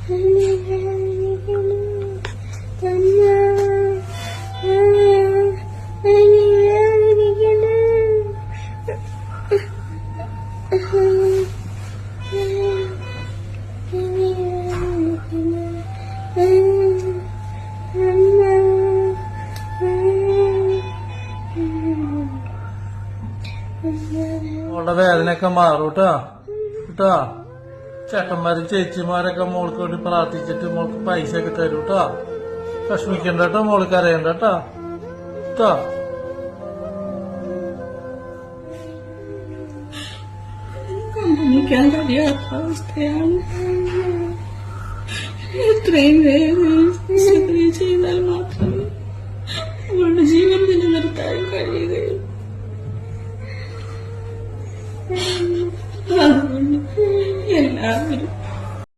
മോളുടെ വേദനയൊക്കെ മാറും കേട്ടാ കേട്ടാ. ചേട്ടന്മാരും ചേച്ചിമാരൊക്കെ മോൾക്ക് വേണ്ടി പ്രാർത്ഥിച്ചിട്ട് മോൾക്ക് പൈസ ഒക്കെ തരും കേട്ടാ. വിഷമിക്കണ്ട കേട്ടോ, മോൾക്ക് അറിയണ്ട കേട്ടാ കേട്ടാ. കമ്പനിക്കാൻ കഴിയാത്ത അവസ്ഥയാണ്. എത്രയും വേഗം സർജറി ചെയ്താൽ മാത്രമേ അവളുടെ ജീവൻ നിലനിർത്താൻ കഴിയുകയുള്ളൂ. അതുകൊണ്ട് എല്ലാവരും